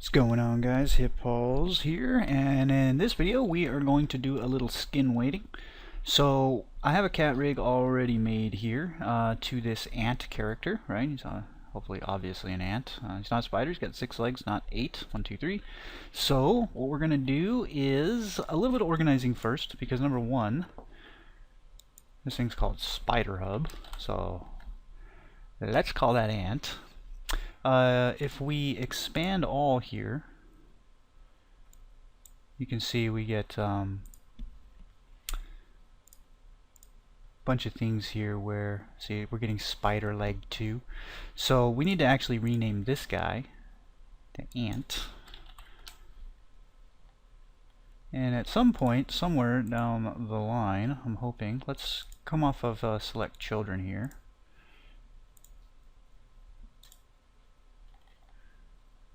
What's going on, guys? HipPauls here, and in this video we are going to do a little skin weighting. So I have a cat rig already made here to this ant character, right? He's hopefully obviously an ant. He's not a spider, he's got 6 legs, not 8. 1, 2, 3. So what we're going to do is a little bit of organizing first, because number one, this thing's called Spider Hub, so let's call that ant. If we expand all here, you can see we get bunch of things here where, see, we're getting spider leg 2. So we need to actually rename this guy to ant. And at some point, somewhere down the line, I'm hoping, let's come off of select children here.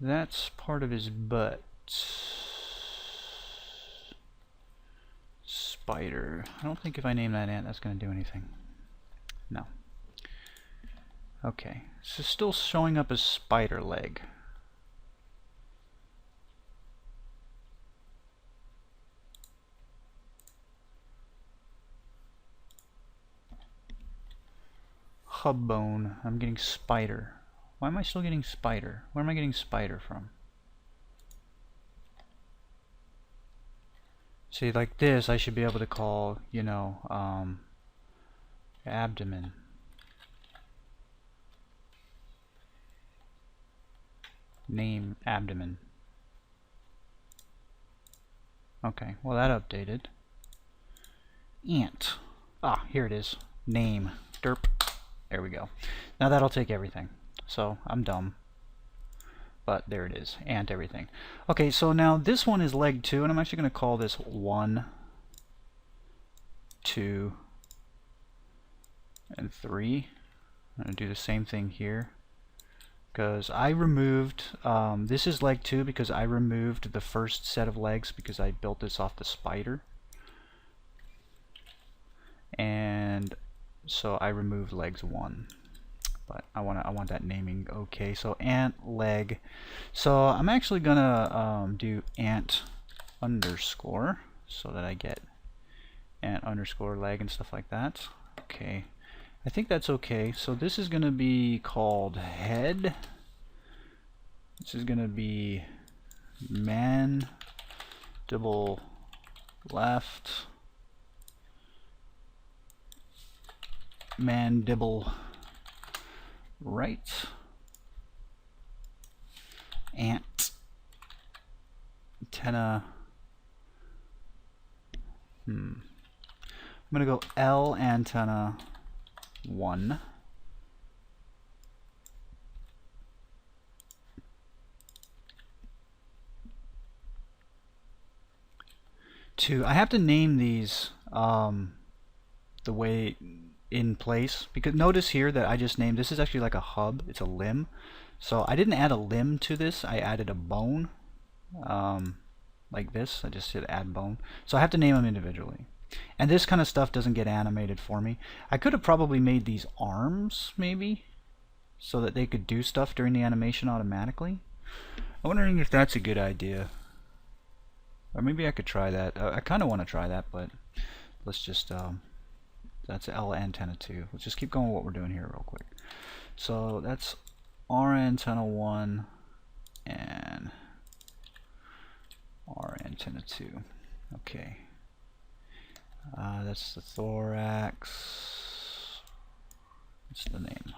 That's part of his butt. Spider. I don't think if I name that ant that's going to do anything. No. Okay. So still showing up as spider leg. Hub bone. I'm getting spider. Why am I still getting spider? Where am I getting spider from? See, like this, I should be able to call, you know, abdomen. Name abdomen. Okay, well that updated. Ant. Ah, here it is. Name. Derp. There we go. Now that'll take everything. So I'm dumb, but there it is, ant everything. Okay, so now this one is leg 2, and I'm actually going to call this 1, 2, and 3. I'm going to do the same thing here, because I removed, this is leg 2 because I removed the first set of legs because I built this off the spider, and so I removed legs 1. But I want that naming okay. So ant leg. So I'm actually gonna do ant underscore so that I get ant underscore leg and stuff like that. Okay, I think that's okay. So this is gonna be called head. This is gonna be mandible left, mandible right, ant antenna. I'm gonna go L antenna 1. I have to name these the way in place, because notice here that I just named, this is actually like a hub, it's a limb. So I didn't add a limb to this, I added a bone, like this. I just said add bone. So I have to name them individually. And this kind of stuff doesn't get animated for me. I could have probably made these arms, maybe, so that they could do stuff during the animation automatically. I'm wondering if that's a good idea. Or maybe I could try that. I kind of want to try that, but let's just that's L antenna 2. Let's just keep going with what we're doing here real quick. So that's R antenna 1 and R antenna 2. Okay. That's the thorax. What's the name?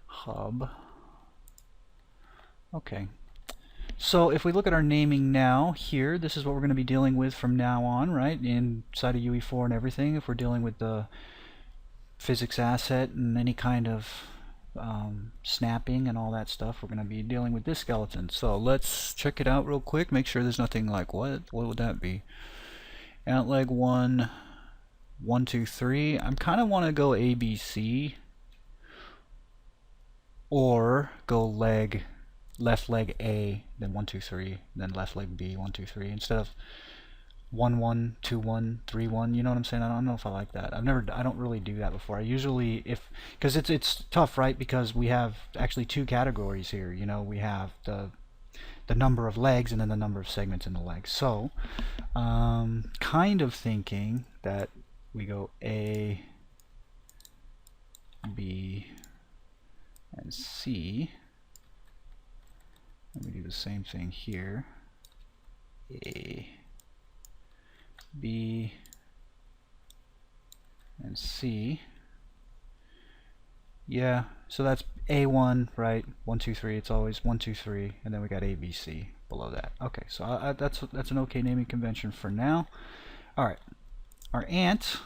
Hub. Okay. So if we look at our naming now here, this is what we're going to be dealing with from now on, right? Inside of UE4 and everything, if we're dealing with the physics asset and any kind of snapping and all that stuff, we're going to be dealing with this skeleton. So let's check it out real quick, make sure there's nothing like, what would that be? Ant leg 1, 1, 2, 3. I kind of want to go ABC, or go left leg A, then 1, 2, 3, then left leg B, 1, 2, 3, instead of 1, 1, 2, 1, 3, 1. You know what I'm saying? I don't know if I like that. I don't really do that before. I usually, because it's tough, right? Because we have actually 2 categories here. You know, we have the the number of legs and then the number of segments in the legs. So kind of thinking that we go A, B, and C, and we do the same thing here. A, B, and C. Yeah, so that's A1, right? 1, 2, 3. It's always 1, 2, 3, and then we got A, B, C below that. Okay, so that's an okay naming convention for now. All right, our ant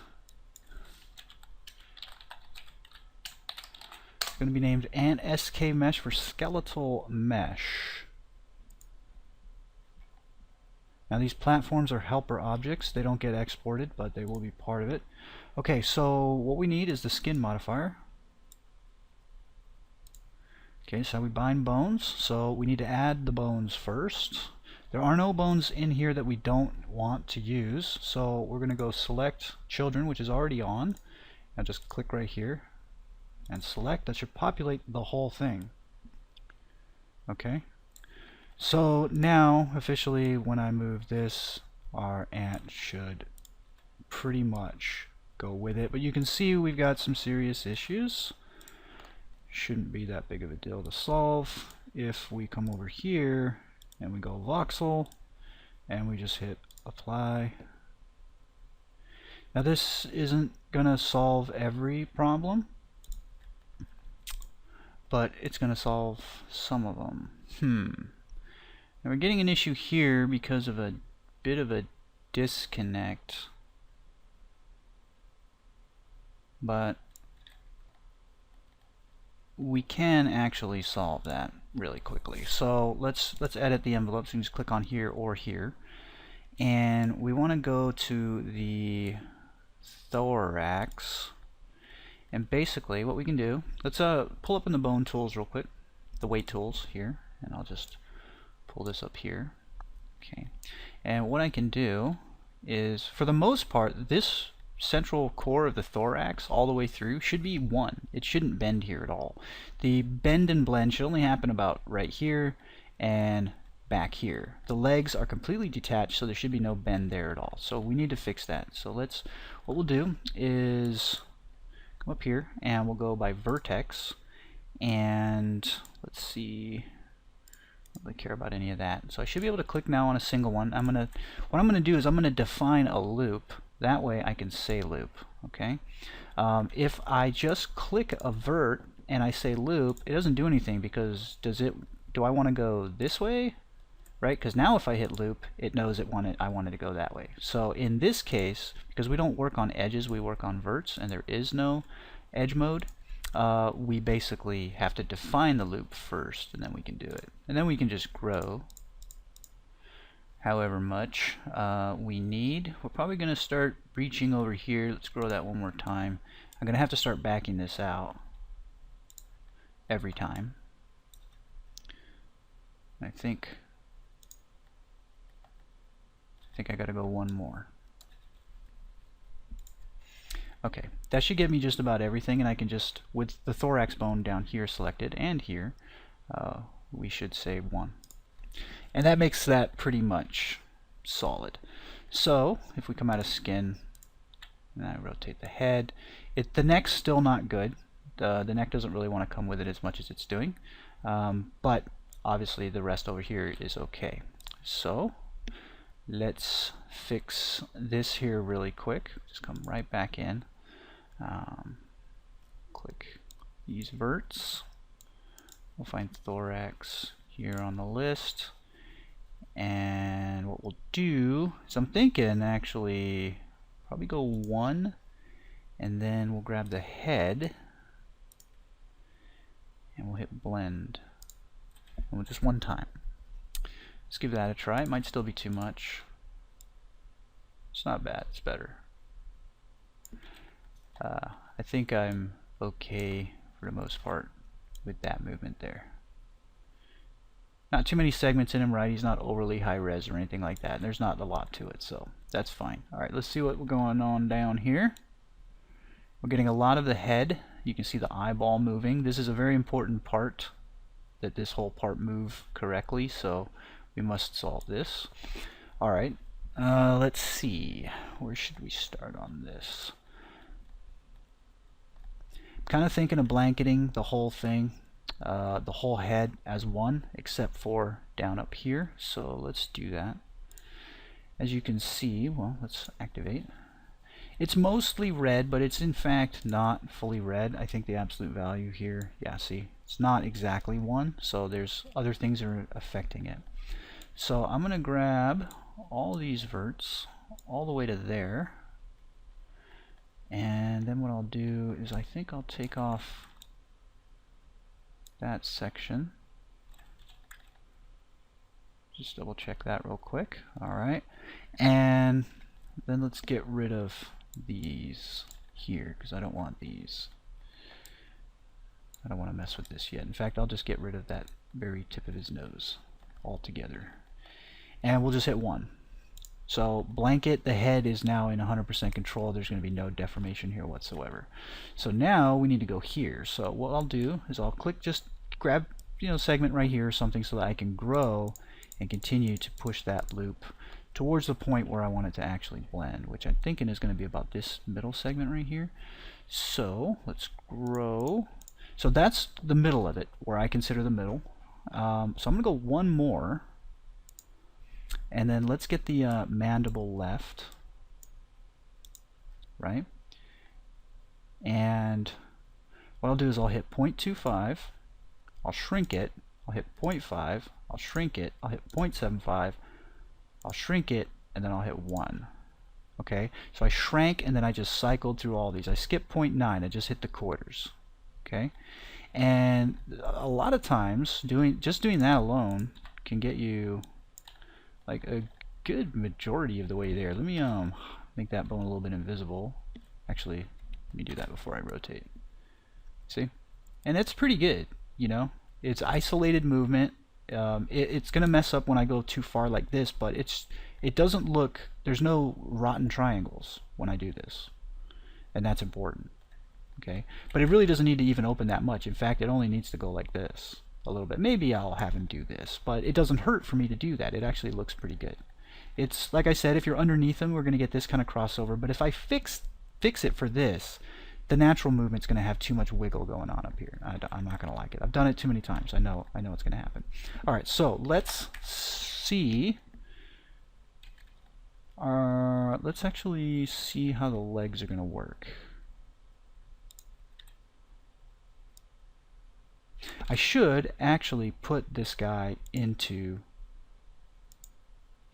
is going to be named Ant SK Mesh for skeletal mesh. Now these platforms are helper objects. They don't get exported, but they will be part of it. Okay, so what we need is the skin modifier. Okay, so we bind bones, so we need to add the bones first. There are no bones in here that we don't want to use, so we're going to go select children, which is already on. Now just click right here and select. That should populate the whole thing. Okay, so now officially when I move this, our ant should pretty much go with it, but you can see we've got some serious issues. Shouldn't be that big of a deal to solve if we come over here and we go voxel and we just hit apply. Now this isn't gonna solve every problem, but it's gonna solve some of them. Now we're getting an issue here because of a bit of a disconnect, but we can actually solve that really quickly. So let's edit the envelope. So you can just click on here or here, and we want to go to the thorax, and basically what we can do, let's pull up in the bone tools real quick, the weight tools here, and I'll just pull this up here. Okay, and what I can do is, for the most part, this central core of the thorax all the way through should be 1. It shouldn't bend here at all. The bend and blend should only happen about right here and back here. The legs are completely detached, so there should be no bend there at all. So we need to fix that. So what we'll do is come up here and we'll go by vertex, and let's see, I don't really care about any of that. So I should be able to click now on a single one. What I'm gonna do is I'm gonna define a loop. That way I can say loop. Okay. If I just click a vert and I say loop, it doesn't do anything, because do I want to go this way? Right? Because now if I hit loop, it knows I wanted to go that way. So in this case, because we don't work on edges, we work on verts, and there is no edge mode, we basically have to define the loop first, and then we can do it. And then we can just grow however much we need. We're probably going to start reaching over here. Let's grow that one more time. I'm going to have to start backing this out every time. I think I got to go one more. Okay, that should give me just about everything, and I can just, with the thorax bone down here selected and here, we should say 1. And that makes that pretty much solid. So if we come out of skin and I rotate the head, the neck's still not good. The neck doesn't really want to come with it as much as it's doing, but obviously the rest over here is okay. So let's fix this here really quick. Just come right back in, click these verts, we'll find thorax here on the list. And what we'll do is, I'm thinking actually probably go 1, and then we'll grab the head and we'll hit blend, and we'll just one time. Let's give that a try. It might still be too much. It's not bad, it's better. I think I'm okay for the most part with that movement there. Not too many segments in him, right? He's not overly high res or anything like that. And there's not a lot to it, so that's fine. Alright, let's see what's going on down here. We're getting a lot of the head. You can see the eyeball moving. This is a very important part that this whole part move correctly, so we must solve this. Alright, let's see. Where should we start on this? I'm kind of thinking of blanketing the whole thing, the whole head as one, except for down up here. So let's do that. As you can see, well, let's activate. It's mostly red, but it's in fact not fully red. I think the absolute value here, yeah, see, it's not exactly 1, so there's other things that are affecting it. So I'm going to grab all these verts all the way to there, and then what I'll do is I think I'll take off that section. Just double check that real quick. Alright, and then let's get rid of these here, because I don't want these. I don't want to mess with this yet. In fact, I'll just get rid of that very tip of his nose altogether. And we'll just hit 1. So blanket, the head is now in 100% control. There's going to be no deformation here whatsoever. So now we need to go here. So what I'll do is I'll click, just grab, segment right here or something so that I can grow and continue to push that loop towards the point where I want it to actually blend, which I'm thinking is going to be about this middle segment right here. So let's grow. So that's the middle of it, where I consider the middle. So I'm going to go one more, and then let's get the mandible left, right? And what I'll do is I'll hit 0.25, I'll shrink it, I'll hit 0.5, I'll shrink it, I'll hit 0.75, I'll shrink it, and then I'll hit 1. Okay, so I shrank and then I just cycled through all these. I skipped 0.9, I just hit the quarters. Okay, and a lot of times just doing that alone can get you like a good majority of the way there. Let me make that bone a little bit invisible. Actually, let me do that before I rotate. See, and it's pretty good. It's isolated movement. It's gonna mess up when I go too far like this, but it doesn't look, there's no rotten triangles when I do this, and that's important. Okay, but it really doesn't need to even open that much. In fact, it only needs to go like this a little bit. Maybe I'll have him do this, but it doesn't hurt for me to do that. It actually looks pretty good. It's like I said, if you're underneath him, we're gonna get this kind of crossover, but if I fix it for this, the natural movement's going to have too much wiggle going on up here. I'm not going to like it. I've done it too many times. I know it's going to happen. All right, so let's see. Let's actually see how the legs are going to work. I should actually put this guy into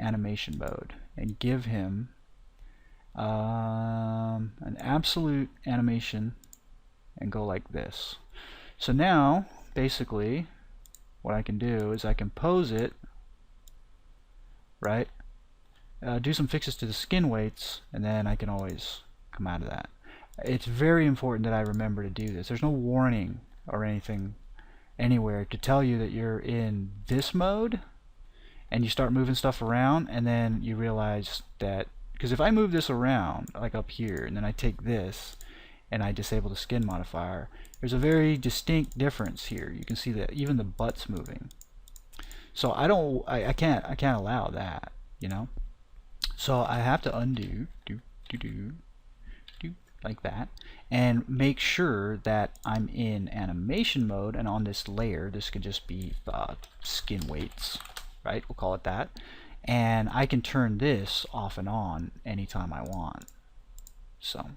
animation mode and give him an absolute animation and go like this. So now basically what I can do is I can pose it, right, do some fixes to the SkinWeights, and then I can always come out of that. It's very important that I remember to do this. There's no warning or anything anywhere to tell you that you're in this mode and you start moving stuff around, and then you realize that, because if I move this around like up here and then I take this and I disable the skin modifier, there's a very distinct difference here. You can see that even the butt's moving. So I can't allow that, So I have to undo, do like that, and make sure that I'm in animation mode, and on this layer, this could just be SkinWeights, right? We'll call it that. And I can turn this off and on anytime I want. So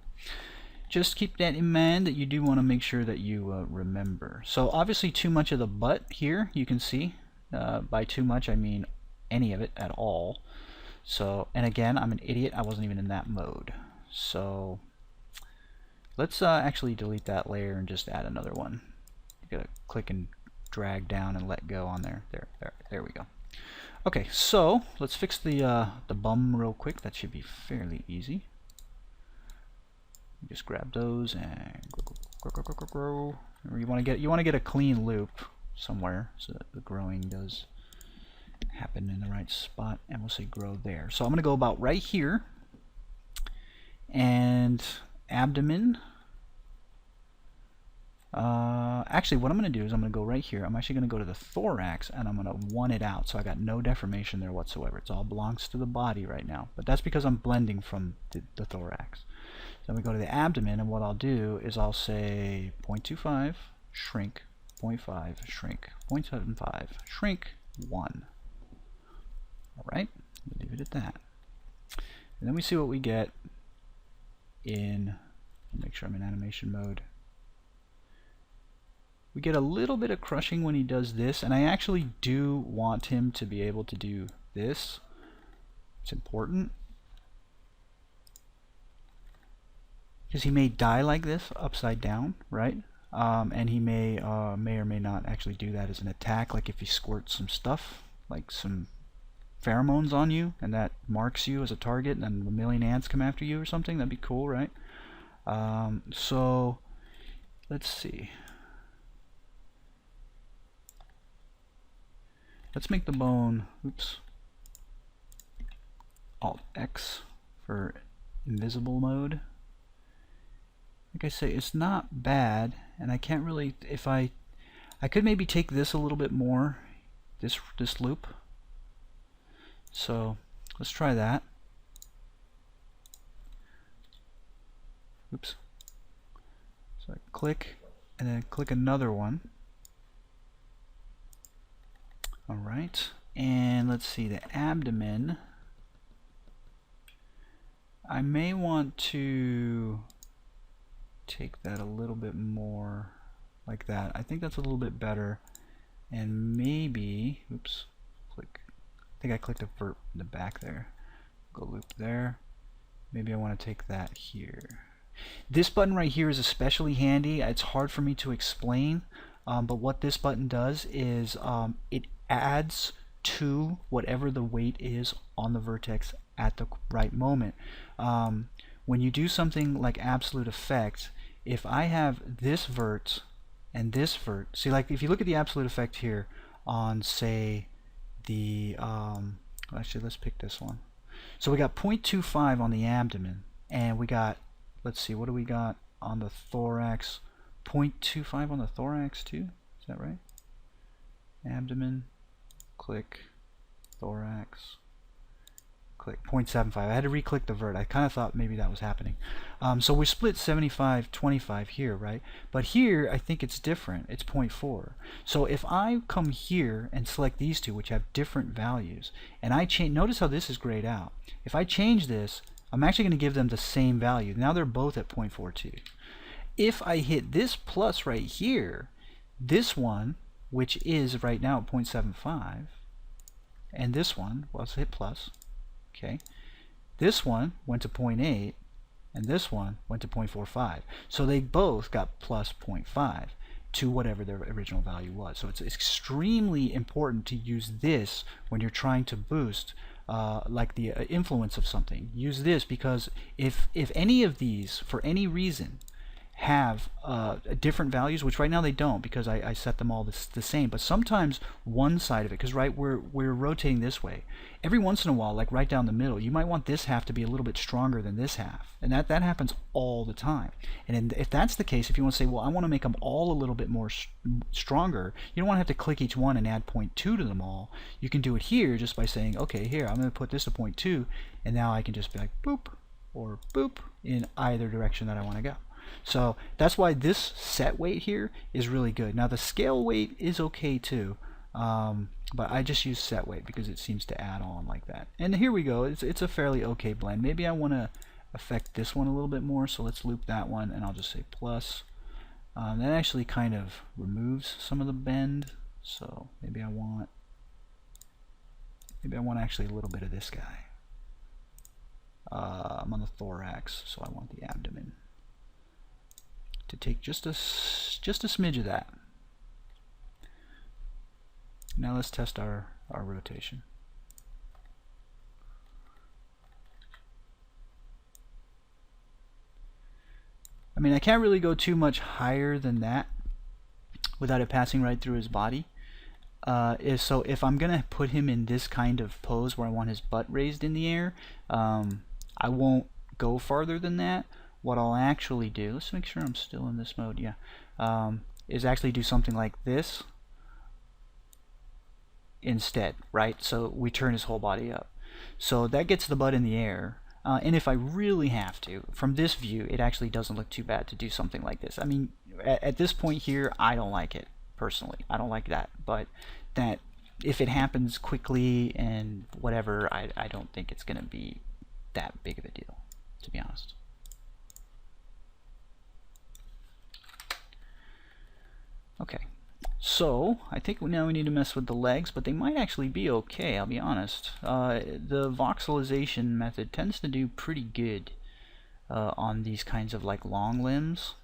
just keep that in mind, that you do want to make sure that you remember. So obviously too much of the butt here, you can see. By too much I mean any of it at all. So, and again, I'm an idiot, I wasn't even in that mode. So let's actually delete that layer and just add another one. You gotta click and drag down and let go on there. There we go. Okay, so let's fix the bum real quick. That should be fairly easy. Just grab those and grow. You want to get a clean loop somewhere so that the growing does happen in the right spot, and we'll say grow there. So I'm going to go about right here, and abdomen. Actually, what I'm going to do is I'm going to go right here. I'm actually going to go to the thorax, and I'm going to one it out, so I got no deformation there whatsoever. It all belongs to the body right now, but that's because I'm blending from the thorax. Then we go to the abdomen, and what I'll do is I'll say 0.25, shrink, 0.5, shrink, 0.75, shrink, 1. Alright, we'll leave it at that. And then we see what we get in, make sure I'm in animation mode. We get a little bit of crushing when he does this, and I actually do want him to be able to do this. It's important. Because he may die like this, upside down, right? And he may or may not actually do that as an attack, like if he squirts some stuff, like some pheromones on you, and that marks you as a target, and then a million ants come after you or something. That'd be cool, right? So, let's see. Let's make the bone, oops, Alt-X for invisible mode. Like I say, it's not bad, and I can't really, if I could maybe take this a little bit more, this loop. So let's try that. Oops. So I click, and then click another one. Alright, and let's see, the abdomen. I may want to take that a little bit more like that. I think that's a little bit better. And maybe, oops, click. I think I clicked a vert in the back there. Go loop there. Maybe I want to take that here. This button right here is especially handy. It's hard for me to explain, but what this button does is it adds to whatever the weight is on the vertex at the right moment. When you do something like absolute effect, if I have this vert and this vert, see, like if you look at the absolute effect here on, say, the actually let's pick this one. So we got 0.25 on the abdomen, and we got, let's see, what do we got on the thorax? 0.25 on the thorax too, is that right? Abdomen, click, thorax, click, 0.75. I had to re-click the vert. I kind of thought maybe that was happening. So we split 75-25 here, right? But here I think it's different. It's 0.4. So if I come here and select these two, which have different values, and I change, notice how this is grayed out. If I change this, I'm actually going to give them the same value. Now they're both at 0.42. If I hit this plus right here, this one, which is right now at 0.75, and this one, well, let's hit plus. Okay, this one went to 0.8, and this one went to 0.45. So they both got plus 0.5 to whatever their original value was. So it's extremely important to use this when you're trying to boost like the influence of something. Use this, because if any of these, for any reason, have different values, which right now they don't because I set them all the same, but sometimes one side of it, because right, we're rotating this way, every once in a while, like right down the middle, you might want this half to be a little bit stronger than this half, and that happens all the time. And if that's the case, if you want to say, well, I want to make them all a little bit more stronger, you don't want to have to click each one and add 0.2 to them all. You can do it here just by saying, okay, here, I'm going to put this to 0.2, and now I can just be like boop or boop in either direction that I want to go. So that's why this set weight here is really good. Now the scale weight is okay too, but I just use set weight because it seems to add on like that. And here we go. It's a fairly okay blend. Maybe I want to affect this one a little bit more, so let's loop that one, and I'll just say plus. That actually kind of removes some of the bend, so maybe I want actually a little bit of this guy. I'm on the thorax, so I want the abdomen to take just a smidge of that. Now let's test our rotation. I mean, I can't really go too much higher than that without it passing right through his body. So if I'm gonna put him in this kind of pose where I want his butt raised in the air, I won't go farther than that. What I'll actually do, let's make sure I'm still in this mode, yeah. is actually do something like this instead, right? So we turn his whole body up. So that gets the butt in the air. And if I really have to, from this view, it actually doesn't look too bad to do something like this. I mean, at this point here, I don't like it, personally. I don't like that. But that if it happens quickly and whatever, I don't think it's going to be that big of a deal, to be honest. Okay, so I think now we need to mess with the legs, but they might actually be okay, I'll be honest. The voxelization method tends to do pretty good on these kinds of like long limbs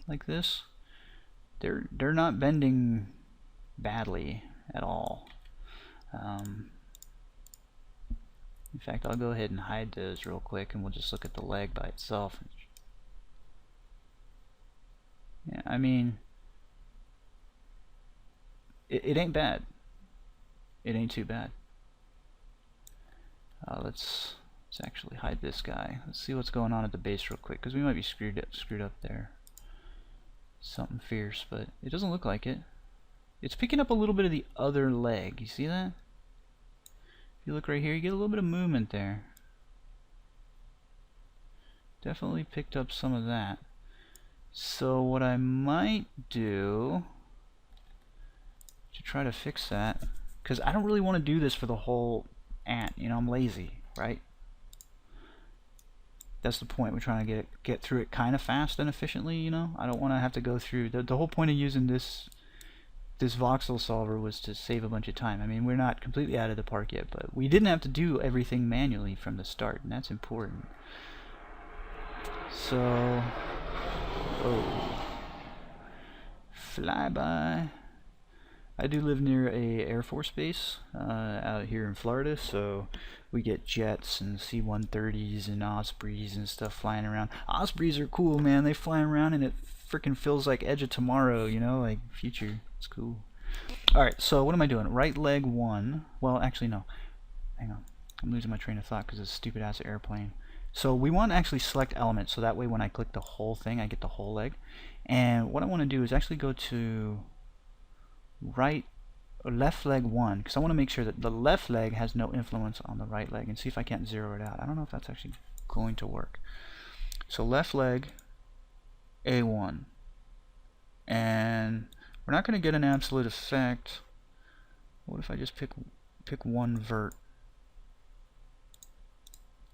like this. They're not bending badly at all. In fact, I'll go ahead and hide those real quick and we'll just look at the leg by itself. Yeah, I mean, it ain't bad. It ain't too bad. Let's actually hide this guy. Let's see what's going on at the base real quick, because we might be screwed up there. Something fierce, but it doesn't look like it. It's picking up a little bit of the other leg. You see that? If you look right here, you get a little bit of movement there. Definitely picked up some of that. So what I might do to try to fix that, because I don't really want to do this for the whole ant, you know, I'm lazy, right? That's the point. We're trying to get through it kind of fast and efficiently, you know. I don't want to have to go through the whole point of using this voxel solver was to save a bunch of time. I mean, we're not completely out of the park yet, but we didn't have to do everything manually from the start, and that's important. So, oh, flyby. I do live near a Air Force base out here in Florida, so we get jets and C-130s and Ospreys and stuff flying around. Ospreys are cool, man. They fly around and it freaking feels like Edge of Tomorrow, you know, like future. It's cool. Alright, so what am I doing? Right leg 1. Well, actually, no. Hang on. I'm losing my train of thought because of this stupid ass airplane. So we want to actually select elements, so that way when I click the whole thing, I get the whole leg. And what I want to do is actually go to left leg 1, because I want to make sure that the left leg has no influence on the right leg, and see if I can't zero it out. I don't know if that's actually going to work. So left leg A1, and we're not going to get an absolute effect. What if I just pick one vert?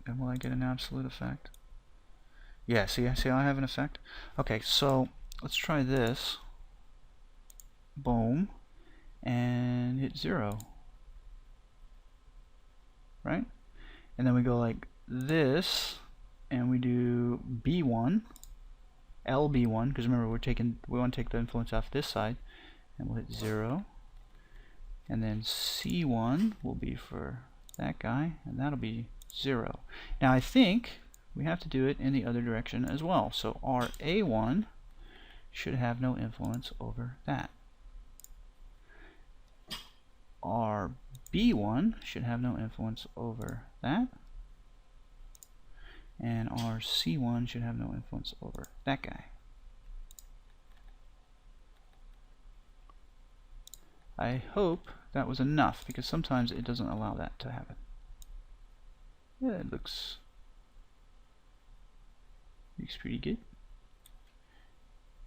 And will I get an absolute effect? Yeah, see how I have an effect? Okay, so let's try this. Boom, and hit 0, right? And then we go like this, and we do B1, LB1, because remember we want to take the influence off this side, and we'll hit 0, and then C1 will be for that guy, and that'll be 0. Now I think we have to do it in the other direction as well. So RA1 should have no influence over that. RB1 should have no influence over that, and RC1 should have no influence over that guy. I hope that was enough, because sometimes it doesn't allow that to happen. Yeah, it looks pretty good.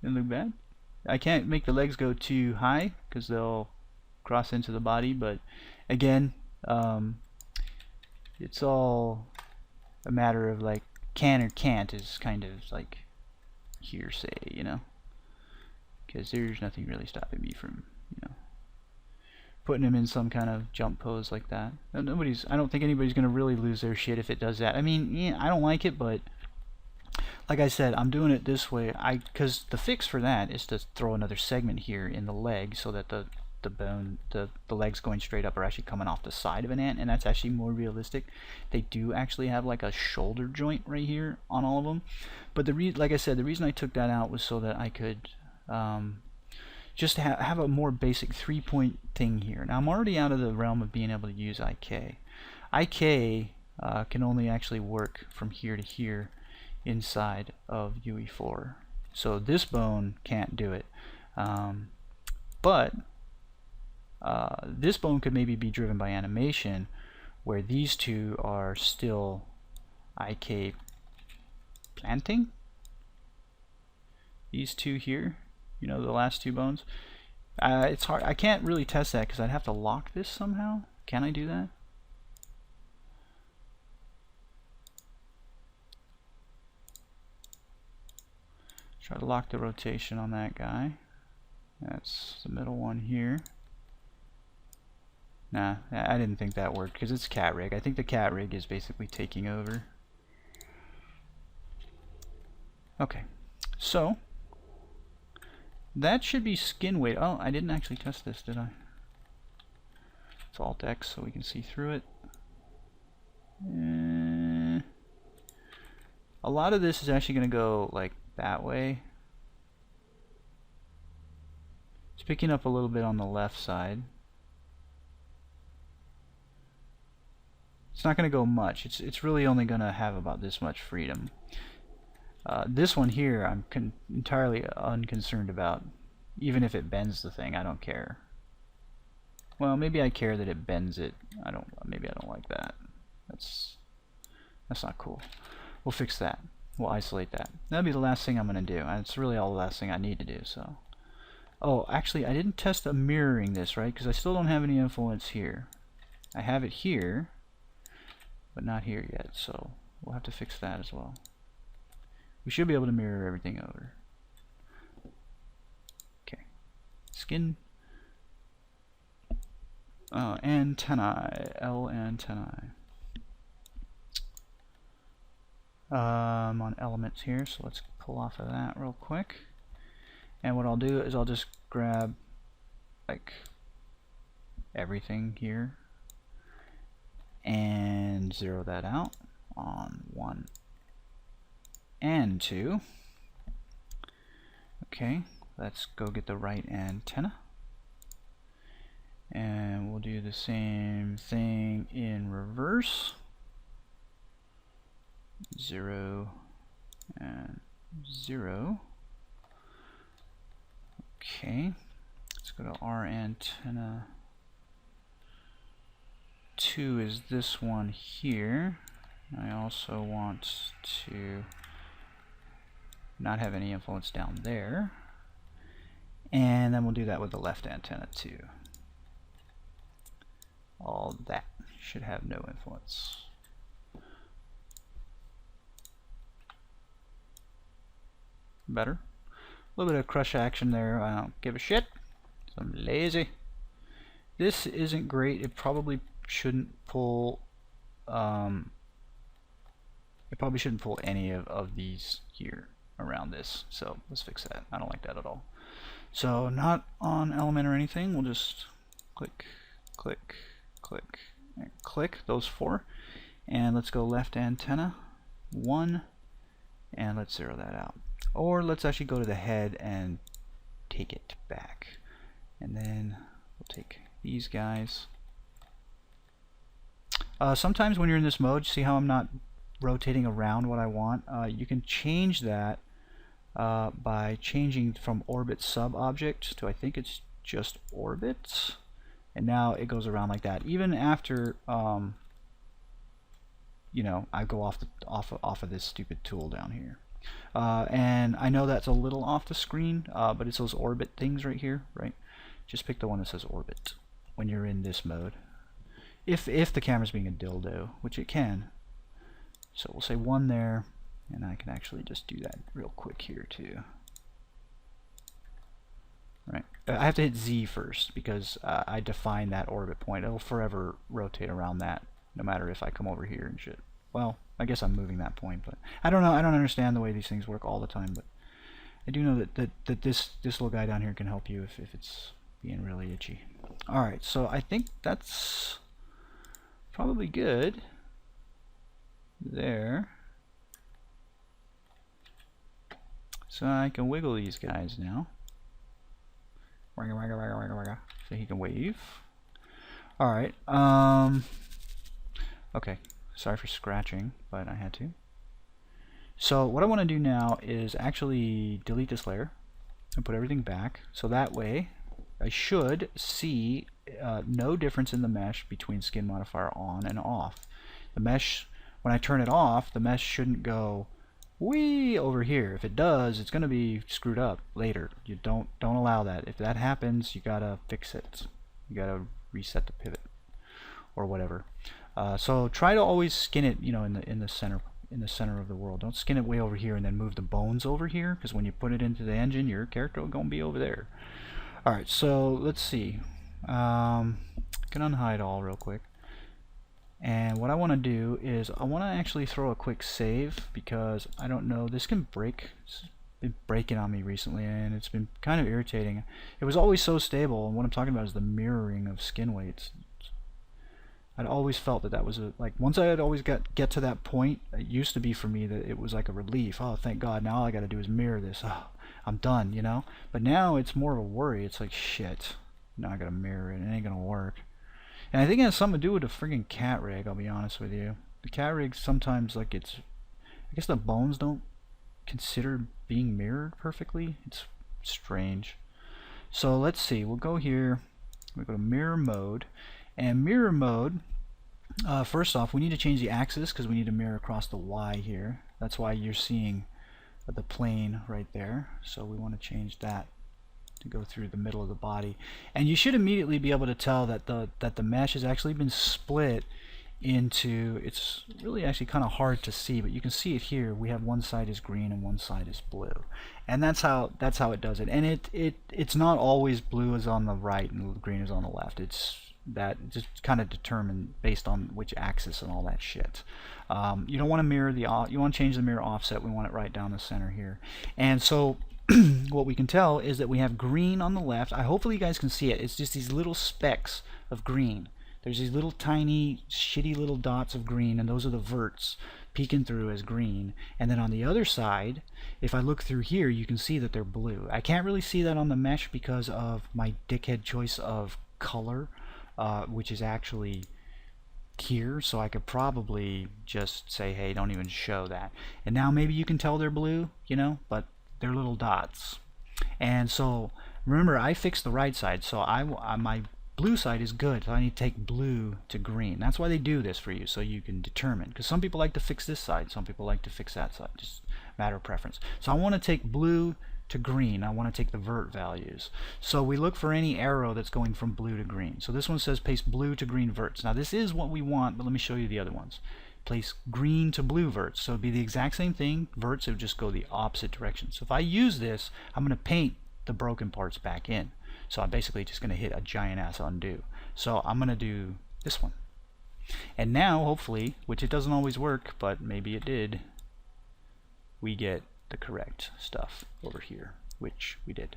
Doesn't look bad. I can't make the legs go too high because they'll cross into the body, but again, it's all a matter of like can or can't is kind of like hearsay, you know, because there's nothing really stopping me from, you know, putting him in some kind of jump pose like that. I don't think anybody's gonna really lose their shit if it does that. I mean, yeah, I don't like it, but like I said, I'm doing it this way because the fix for that is to throw another segment here in the leg so that the legs going straight up are actually coming off the side of an ant, and that's actually more realistic. They do actually have like a shoulder joint right here on all of them, but like I said, the reason I took that out was so that I could just have a more basic 3-point thing here. Now I'm already out of the realm of being able to use IK. IK can only actually work from here to here inside of UE4. So this bone can't do it. But this bone could maybe be driven by animation, where these two are still IK planting. These two here, you know, the last two bones. It's hard. I can't really test that because I'd have to lock this somehow. Can I do that? Try to lock the rotation on that guy. That's the middle one here. Nah, I didn't think that worked because it's cat rig. I think the cat rig is basically taking over. Okay, so that should be skin weight. Oh, I didn't actually test this, did I? It's Alt X so we can see through it. A lot of this is actually going to go like that way. It's picking up a little bit on the left side. It's not going to go much. It's really only going to have about this much freedom. This one here I'm entirely unconcerned about. Even if it bends the thing, I don't care. Well, maybe I care that it bends it. Maybe I don't like that. That's not cool. We'll fix that. We'll isolate that. That'll be the last thing I'm going to do. It's really all the last thing I need to do. So, oh, actually, I didn't test the mirroring this, right? Because I still don't have any influence here. I have it here, but not here yet. So we'll have to fix that as well. We should be able to mirror everything over. Okay. Skin. Antennae. L antennae. I'm on elements here, so let's pull off of that real quick. And what I'll do is I'll just grab like everything here and zero that out on 1 and 2. Okay, let's go get the right antenna. And we'll do the same thing in reverse. 0 and 0. Okay, let's go to our antenna. 2 is this one here. I also want to not have any influence down there. And then we'll do that with the left antenna too. All that should have no influence. Better. A little bit of crush action there. I don't give a shit. I'm lazy. This isn't great. It probably shouldn't pull. It probably shouldn't pull any of these here around this. So let's fix that. I don't like that at all. So not on element or anything. We'll just click, click, click, and click those 4. And let's go left antenna 1, and let's zero that out. Or let's actually go to the head and take it back. And then we'll take these guys. Sometimes when you're in this mode, see how I'm not rotating around what I want? You can change that by changing from orbit sub-object to, I think it's just orbit. And now it goes around like that. Even after, you know, I go off of this stupid tool down here. And I know that's a little off the screen, but it's those orbit things right here, right? Just pick the one that says orbit when you're in this mode. If the camera's being a dildo, which it can. So we'll say 1 there, and I can actually just do that real quick here too. Right. I have to hit Z first because I define that orbit point. It'll forever rotate around that, no matter if I come over here and shit. Well, I guess I'm moving that point, but I don't know. I don't understand the way these things work all the time, but I do know that this little guy down here can help you if it's being really itchy. All right, so I think that's probably good there. So I can wiggle these guys now. So he can wave. All right. Okay. Sorry for scratching, but I had to. So what I want to do now is actually delete this layer and put everything back, so that way I should see no difference in the mesh between skin modifier on and off. The mesh, when I turn it off, the mesh shouldn't go way over here. If it does, it's going to be screwed up later. You don't allow that. If that happens, you gotta fix it. You gotta reset the pivot or whatever. So try to always skin it, you know, in the center of the world. Don't skin it way over here and then move the bones over here, because when you put it into the engine, your character will gonna be over there. Alright, so let's see. I can unhide all real quick. And what I want to do is I want to actually throw a quick save, because I don't know, this can break. It's been breaking on me recently and it's been kind of irritating. It was always so stable, and what I'm talking about is the mirroring of SkinWeights. I'd always felt that was like, once I had always get to that point, it used to be for me that it was like a relief. Oh, thank God, now all I got to do is mirror this. Oh, I'm done, you know? But now it's more of a worry. It's like, shit, now I got to mirror it. It ain't gonna work. And I think it has something to do with the friggin' cat rig, I'll be honest with you. The cat rig sometimes, like, I guess the bones don't consider being mirrored perfectly. It's strange. So let's see, we'll go here, we'll go to mirror mode. And mirror mode, first off, we need to change the axis because we need to mirror across the Y here. That's why you're seeing the plane right there. So we want to change that to go through the middle of the body. And you should immediately be able to tell that the mesh has actually been split into, it's really actually kind of hard to see, but you can see it here. We have one side is green and one side is blue, and that's how it does it. And it's not always blue is on the right and green is on the left. It's that just kind of determined based on which axis and all that shit. You don't want to mirror you want to change the mirror offset. We want it right down the center here. And so what we can tell is that we have green on the left. Hopefully you guys can see it. It's just these little specks of green. There's these little tiny shitty little dots of green, and those are the verts peeking through as green. And then on the other side, if I look through here, you can see that they're blue. I can't really see that on the mesh because of my dickhead choice of color, which is actually here, so I could probably just say, hey, don't even show that. And now maybe you can tell they're blue, you know, but they're little dots. And so remember, I fixed the right side, so my blue side is good, so I need to take blue to green. That's why they do this for you, so you can determine, because some people like to fix this side, some people like to fix that side, just a matter of preference. So I want to take blue to green. I want to take the vert values. So we look for any arrow that's going from blue to green. So this one says paste blue to green verts. Now this is what we want, but let me show you the other ones. Place green to blue verts. So it'd be the exact same thing. Verts, it would just go the opposite direction. So if I use this, I'm going to paint the broken parts back in. So I'm basically just going to hit a giant ass undo. So I'm going to do this one. And now, hopefully, which it doesn't always work, but maybe it did, we get the correct stuff over here, which we did,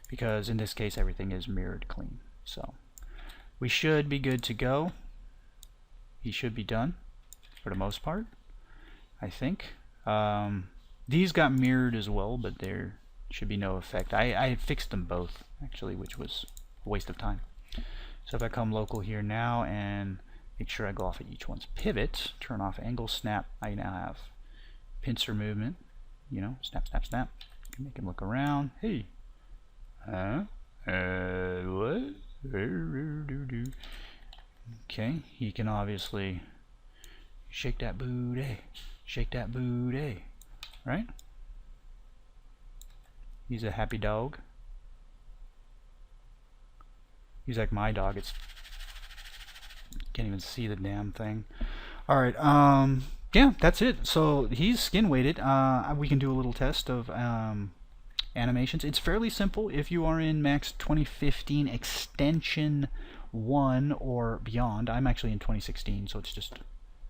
because in this case everything is mirrored clean. So we should be good to go. He should be done for the most part, I think. These got mirrored as well, but there should be no effect. I fixed them both actually, which was a waste of time. So if I come local here now and make sure I go off at each one's pivot, turn off angle snap, I now have pincer movement, you know, snap, snap, snap. You can make him look around. Hey, what? Okay, he can obviously shake that booty, right? He's a happy dog. He's like my dog. It's can't even see the damn thing. All right. Yeah, that's it. So he's skin weighted. We can do a little test of animations. It's fairly simple if you are in Max 2015 Extension 1 or beyond. I'm actually in 2016, so it's just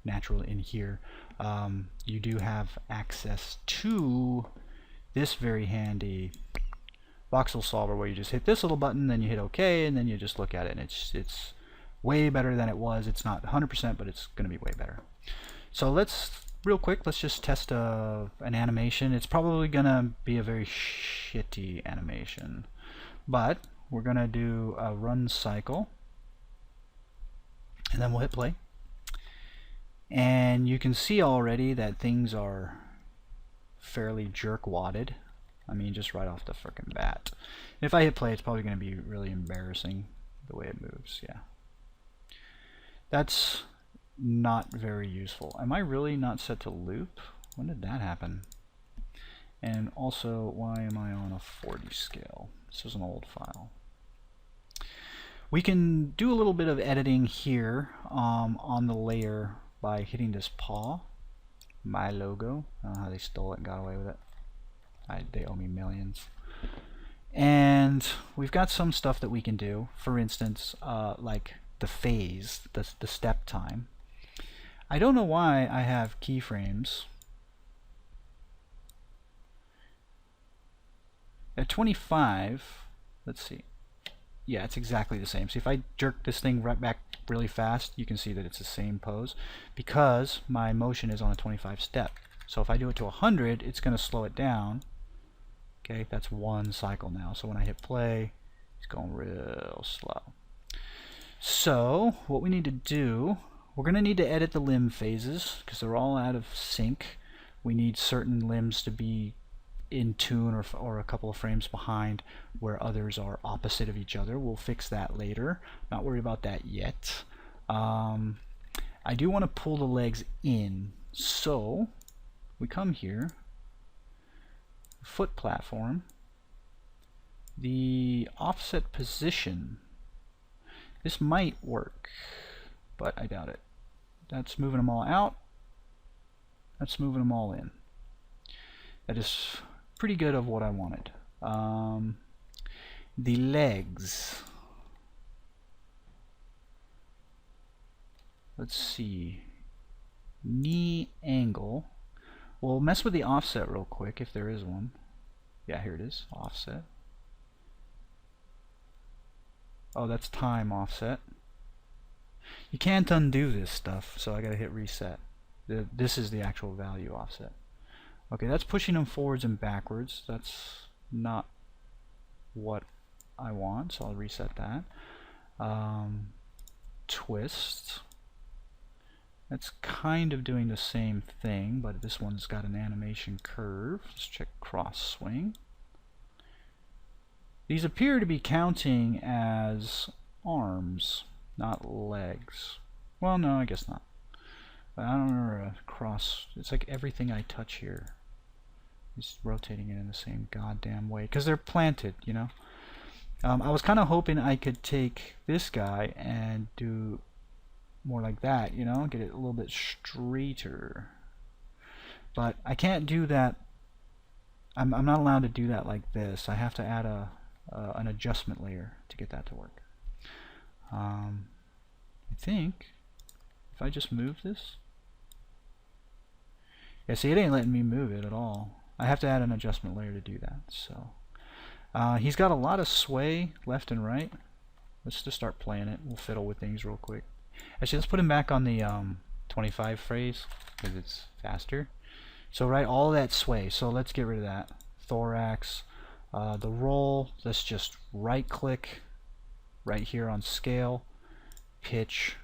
natural in here. You do have access to this very handy voxel solver where you just hit this little button, then you hit OK, and then you just look at it, and it's way better than it was. It's not 100%, but it's going to be way better. So real quick, let's just test an animation. It's probably going to be a very shitty animation, but we're going to do a run cycle, and then we'll hit play. And you can see already that things are fairly jerk-wadded. I mean, just right off the frickin' bat. If I hit play, it's probably going to be really embarrassing the way it moves. Yeah. That's not very useful. Am I really not set to loop? When did that happen? And also, why am I on a 40 scale? This is an old file. We can do a little bit of editing here on the layer by hitting this paw. My logo. I don't know how they stole it and got away with it. They owe me millions. And we've got some stuff that we can do. For instance, like the phase, the step time. I don't know why I have keyframes at 25. Let's see. Yeah, it's exactly the same. See, if I jerk this thing right back really fast, you can see that it's the same pose because my motion is on a 25 step. So if I do it to 100, it's going to slow it down. Okay, that's one cycle now. So when I hit play, it's going real slow. So what we need to do, we're going to need to edit the limb phases because they're all out of sync. We need certain limbs to be in tune or a couple of frames behind where others are opposite of each other. We'll fix that later. Not worried about that yet. I do want to pull the legs in. So we come here, foot platform, the offset position. This might work, but I doubt it. That's moving them all out. That's moving them all in. That is pretty good of what I wanted. The legs. Let's see. Knee angle. We'll mess with the offset real quick if there is one. Yeah, here it is. Offset. Oh, that's time offset. You can't undo this stuff, so I gotta hit reset. This is the actual value offset. Okay, that's pushing them forwards and backwards. That's not what I want, so I'll reset that. Twist. That's kind of doing the same thing, but this one's got an animation curve. Let's check cross swing. These appear to be counting as arms, not legs. Well, no, I guess not. But I don't remember a cross. It's like everything I touch here is rotating it in the same goddamn way because they're planted, you know. I was kind of hoping I could take this guy and do more like that, you know, get it a little bit straighter. But I can't do that. I'm not allowed to do that like this. I have to add an adjustment layer to get that to work. I think if I just move this, yeah, see, it ain't letting me move it at all. I have to add an adjustment layer to do that. So he's got a lot of sway left and right. Let's just start playing it. We'll fiddle with things real quick. Actually, let's put him back on the 25 phrase because it's faster. So right, all that sway. So let's get rid of that. Thorax. The roll, let's just right click right here on scale, pitch,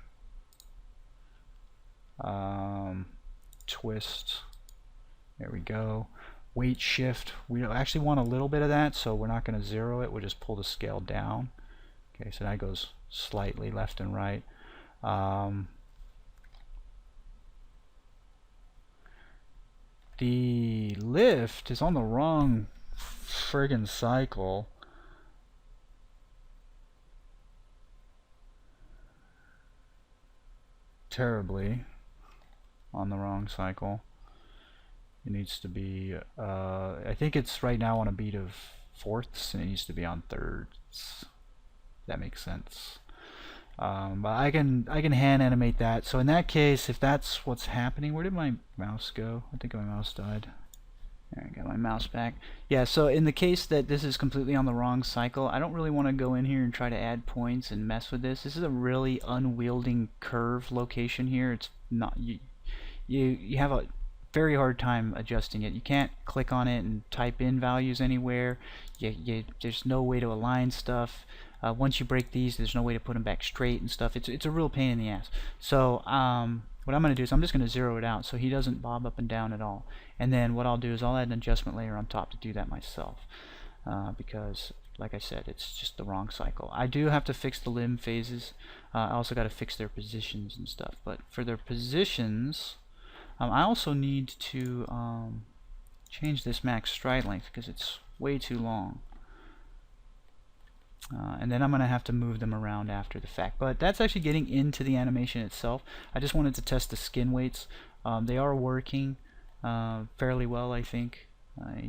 twist. There we go. Weight shift. We actually want a little bit of that, so we're not going to zero it. We'll just pull the scale down. Okay, so that goes slightly left and right. The lift is on the wrong friggin' cycle. Terribly on the wrong cycle. It needs to be I think it's right now on a beat of fourths and it needs to be on thirds. That makes sense. But I can hand animate that. So in that case, if that's what's happening, where did my mouse go? I think my mouse died. There, I got my mouse back. Yeah, so in the case that this is completely on the wrong cycle, I don't really want to go in here and try to add points and mess with this. This is a really unwieldy curve location here. It's not, you have a very hard time adjusting it. You can't click on it and type in values anywhere. There's no way to align stuff. Once you break these, there's no way to put them back straight and stuff. It's a real pain in the ass. So what I'm going to do is I'm just going to zero it out so he doesn't bob up and down at all. And then what I'll do is I'll add an adjustment layer on top to do that myself, because like I said, it's just the wrong cycle. I do have to fix the limb phases. I also got to fix their positions and stuff. But for their positions, I also need to change this max stride length because it's way too long. And then I'm going to have to move them around after the fact. But that's actually getting into the animation itself. I just wanted to test the skin weights. They are working fairly well, I think.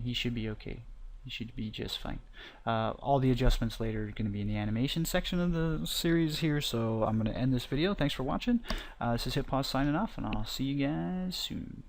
He should be okay. He should be just fine. All the adjustments later are going to be in the animation section of the series here, so I'm going to end this video. Thanks for watching. This is Hip Pause signing off, and I'll see you guys soon.